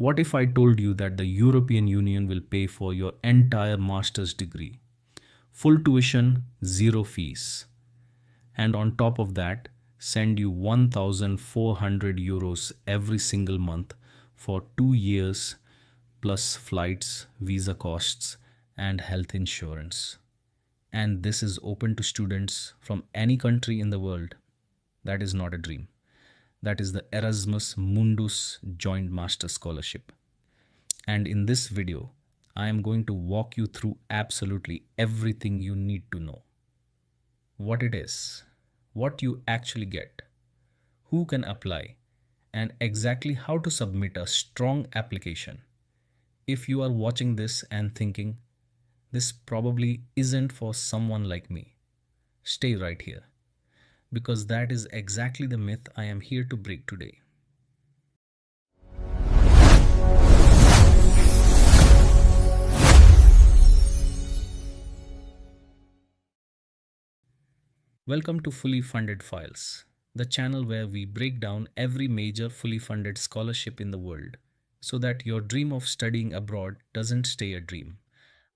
What if I told you that the European Union will pay for your entire master's degree? Full tuition, zero fees. And on top of that, send you 1,400 euros every single month for 2 years plus flights, visa costs, and health insurance. And this is open to students from any country in the world. That is not a dream. That is the Erasmus Mundus Joint Master Scholarship. And in this video, I am going to walk you through absolutely everything you need to know. What it is, what you actually get, who can apply, and exactly how to submit a strong application. If you are watching this and thinking, this probably isn't for someone like me, stay right here, because that is exactly the myth I am here to break today. Welcome to Fully Funded Files, the channel where we break down every major fully funded scholarship in the world so that your dream of studying abroad doesn't stay a dream.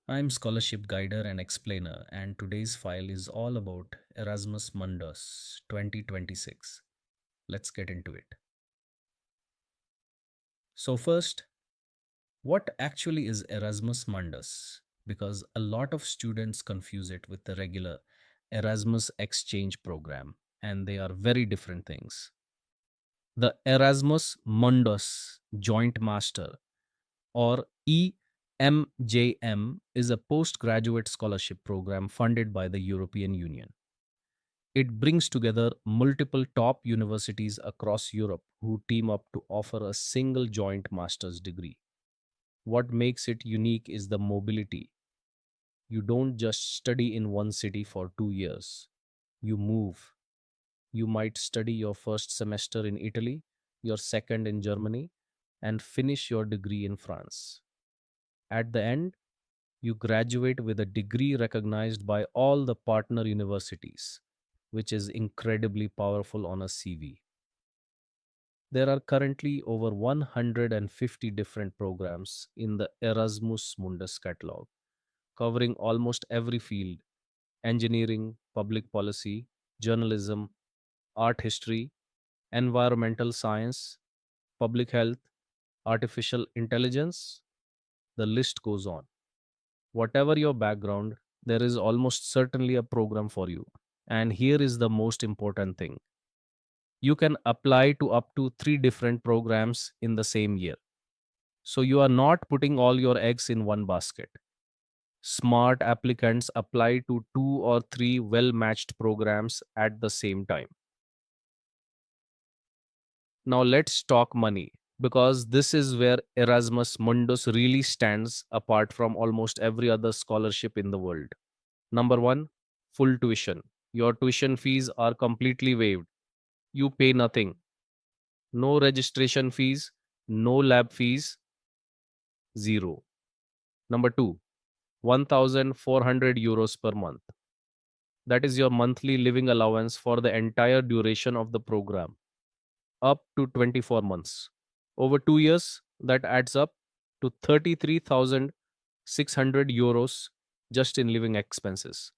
I'm scholarship guider and explainer, and today's file is all about Erasmus Mundus 2026. Let's get into it. So, first, what actually is Erasmus Mundus? Because a lot of students confuse it with the regular Erasmus exchange program, and they are very different things. The Erasmus Mundus Joint Master, or EMJM, is a postgraduate scholarship program funded by the European Union. It brings together multiple top universities across Europe who team up to offer a single joint master's degree. What makes it unique is the mobility. You don't just study in one city for 2 years, you move. You might study your first semester in Italy, your second in Germany, and finish your degree in France. At the end, you graduate with a degree recognized by all the partner universities, which is incredibly powerful on a CV. There are currently over 150 different programs in the Erasmus Mundus catalog, covering almost every field: engineering, public policy, journalism, art history, environmental science, public health, artificial intelligence. The list goes on. Whatever your background, there is almost certainly a program for you. And here is the most important thing: you can apply to up to three different programs in the same year. So you are not putting all your eggs in one basket. Smart applicants apply to two or three well matched programs at the same time. Now let's talk money, because this is where Erasmus Mundus really stands apart from almost every other scholarship in the world. Number one, full tuition. Your tuition fees are completely waived. You pay nothing. No registration fees, no lab fees, zero. Number two, 1,400 euros per month. That is your monthly living allowance for the entire duration of the program, up to 24 months. Over 2 years, that adds up to 33,600 euros just in living expenses.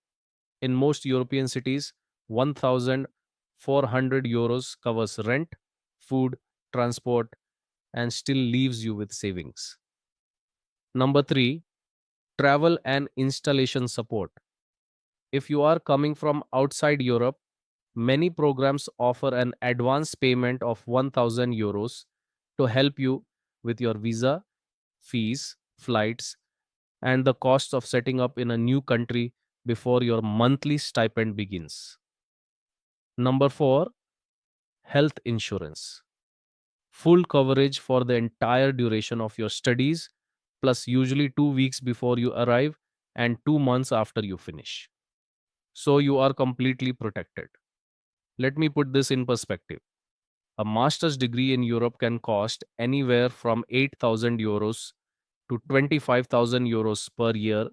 In most European cities, 1,400 euros covers rent, food, transport, and still leaves you with savings. Number three, travel and installation support. If you are coming from outside Europe, many programs offer an advance payment of 1,000 euros to help you with your visa, fees, flights, and the cost of setting up in a new country before your monthly stipend begins. Number four, health insurance. Full coverage for the entire duration of your studies, plus usually 2 weeks before you arrive and 2 months after you finish. So you are completely protected. Let me put this in perspective. A master's degree in Europe can cost anywhere from 8,000 euros to 25,000 euros per year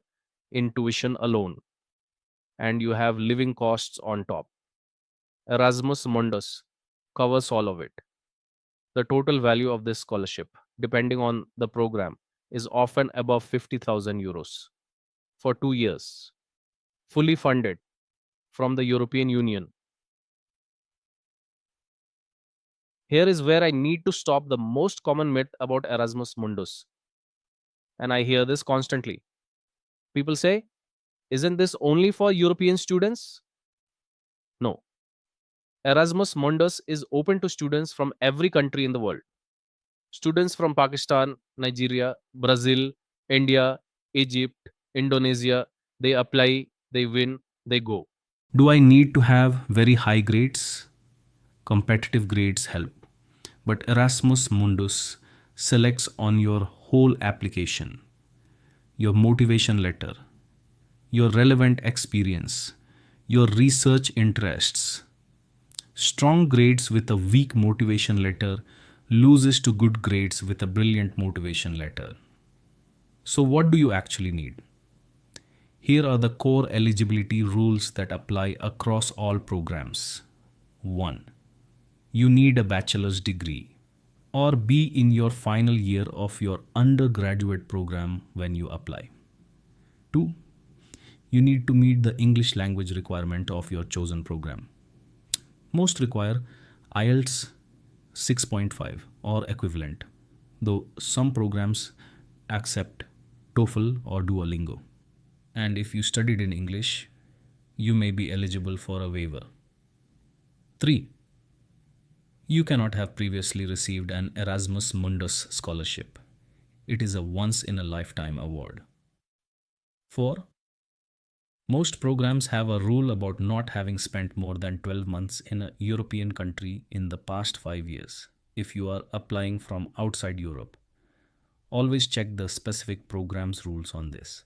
in tuition alone, and you have living costs on top. Erasmus Mundus covers all of it. The total value of this scholarship, depending on the program, is often above 50,000 euros for 2 years, fully funded from the European Union. Here is where I need to stop the most common myth about Erasmus Mundus, and I hear this constantly. People say, isn't this only for European students? No. Erasmus Mundus is open to students from every country in the world. Students from Pakistan, Nigeria, Brazil, India, Egypt, Indonesia, they apply, they win, they go. Do I need to have very high grades? Competitive grades help. But Erasmus Mundus selects on your whole application, your motivation letter, your relevant experience, your research interests. Strong grades with a weak motivation letter loses to good grades with a brilliant motivation letter. So, what do you actually need? Here are the core eligibility rules that apply across all programs. 1. You need a bachelor's degree or be in your final year of your undergraduate program when you apply. 2. You need to meet the English language requirement of your chosen program. Most require IELTS 6.5 or equivalent, though some programs accept TOEFL or Duolingo. And if you studied in English, you may be eligible for a waiver. 3. You cannot have previously received an Erasmus Mundus scholarship. It is a once in a lifetime award. 4. Most programs have a rule about not having spent more than 12 months in a European country in the past 5 years if you are applying from outside Europe. Always check the specific program's rules on this.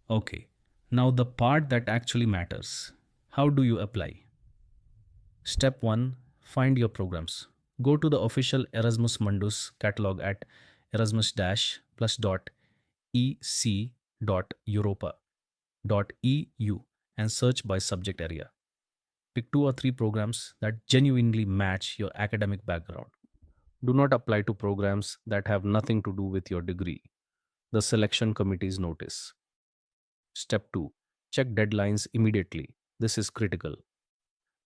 Okay, now the part that actually matters. How do you apply? Step 1. Find your programs. Go to the official Erasmus Mundus catalog at erasmus-plus.ec.europa.eu and search by subject area. Pick 2 or 3 programs that genuinely match your academic background. Do not apply to programs that have nothing to do with your degree. The selection committee's notice. Step 2. Check deadlines immediately. This is critical.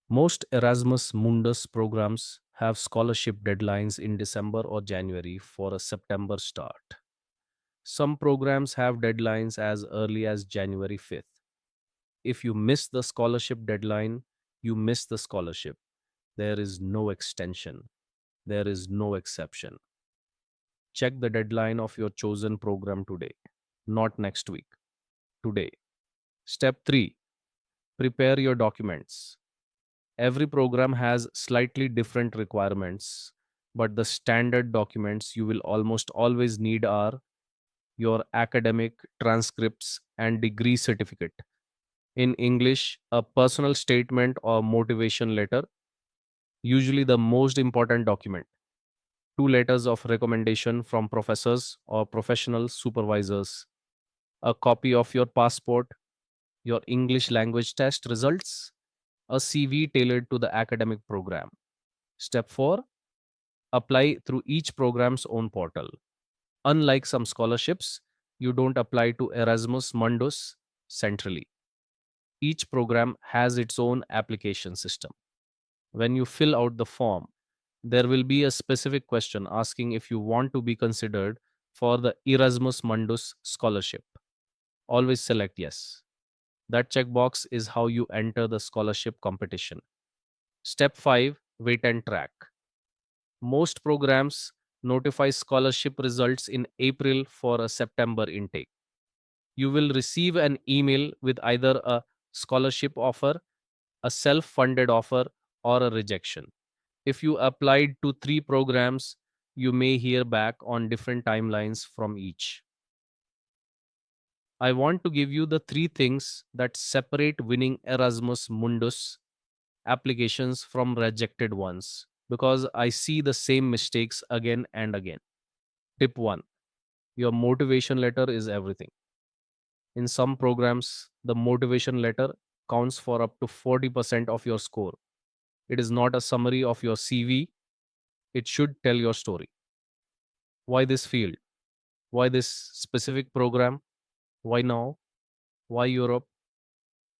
Most Erasmus Mundus programs have scholarship deadlines in December or January for a September start. Some programs have deadlines as early as January 5th. If you miss the scholarship deadline, you miss the scholarship. There is no extension. There is no exception. Check the deadline of your chosen program today, not next week. Today. Step 3. Prepare your documents. Every program has slightly different requirements, but the standard documents you will almost always need are your academic transcripts and degree certificate. In English, a personal statement or motivation letter, usually the most important document. 2 letters of recommendation from professors or professional supervisors, a copy of your passport, your English language test results, a CV tailored to the academic program. Step 4. Apply through each program's own portal. Unlike some scholarships, you don't apply to Erasmus Mundus centrally. Each program has its own application system. When you fill out the form, there will be a specific question asking if you want to be considered for the Erasmus Mundus scholarship. Always select yes. That checkbox is how you enter the scholarship competition. Step 5. Wait and track. Most programs notify scholarship results in April for a September intake. You will receive an email with either a scholarship offer, a self funded offer, or a rejection. If you applied to 3 programs, you may hear back on different timelines from each. I want to give you the 3 things that separate winning Erasmus Mundus applications from rejected ones because I see the same mistakes again and again. Tip 1. Your motivation letter is everything. In some programs, the motivation letter counts for up to 40% of your score. It is not a summary of your CV, it should tell your story. Why this field? Why this specific program? Why now? Why Europe?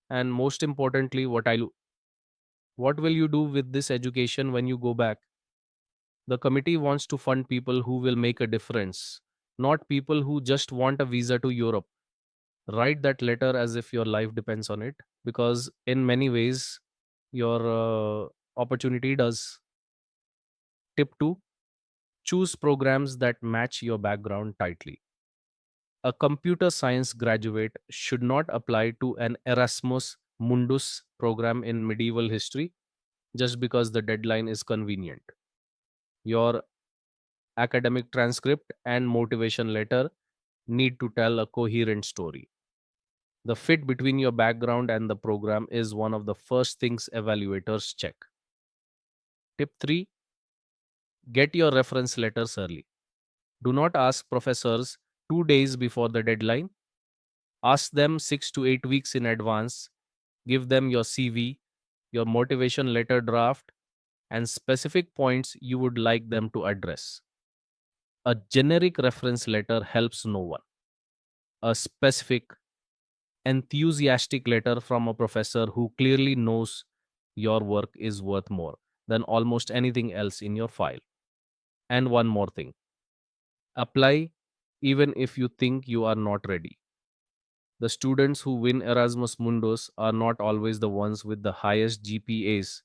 And most importantly, what will you do with this education when you go back? The committee wants to fund people who will make a difference, not people who just want a visa to Europe. Write that letter as if your life depends on it, because in many ways, your opportunity does. Tip 2: choose programs that match your background tightly. A computer science graduate should not apply to an Erasmus Mundus program in medieval history just because the deadline is convenient. Your academic transcript and motivation letter need to tell a coherent story. The fit between your background and the program is one of the first things evaluators check. Tip 3: get your reference letters early. Do not ask professors 2 days before the deadline. Ask them 6 to 8 weeks in advance. Give them your CV, your motivation letter draft, and specific points you would like them to address. A generic reference letter helps no one. A specific, enthusiastic letter from a professor who clearly knows your work is worth more than almost anything else in your file. And one more thing: apply even if you think you are not ready. The students who win Erasmus Mundus are not always the ones with the highest GPAs.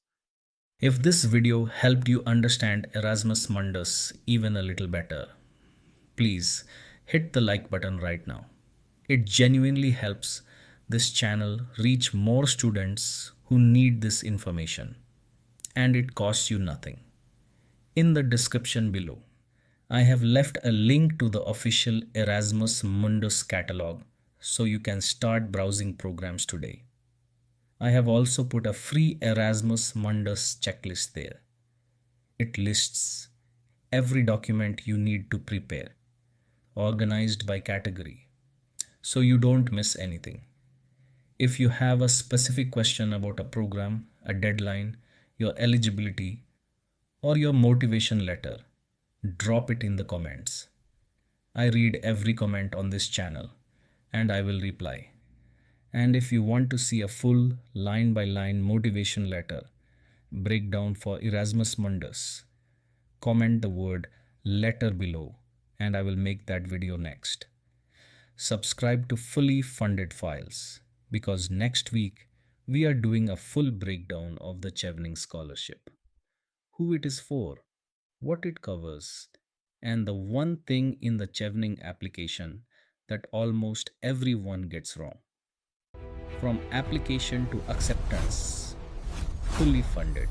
If this video helped you understand Erasmus Mundus even a little better, please hit the like button right now. It genuinely helps this channel reach more students who need this information, and it costs you nothing. In the description below, I have left a link to the official Erasmus Mundus catalog so you can start browsing programs today. I have also put a free Erasmus Mundus checklist there. It lists every document you need to prepare, organized by category, so you don't miss anything. If you have a specific question about a program, a deadline, your eligibility, or your motivation letter, drop it in the comments. I read every comment on this channel and I will reply. And if you want to see a full line by line motivation letter breakdown for Erasmus Mundus, comment the word letter below and I will make that video next. Subscribe to Fully Funded Files because next week we are doing a full breakdown of the Chevening Scholarship, who it is for, what it covers, and the one thing in the Chevening application that almost everyone gets wrong. From application to acceptance, fully funded.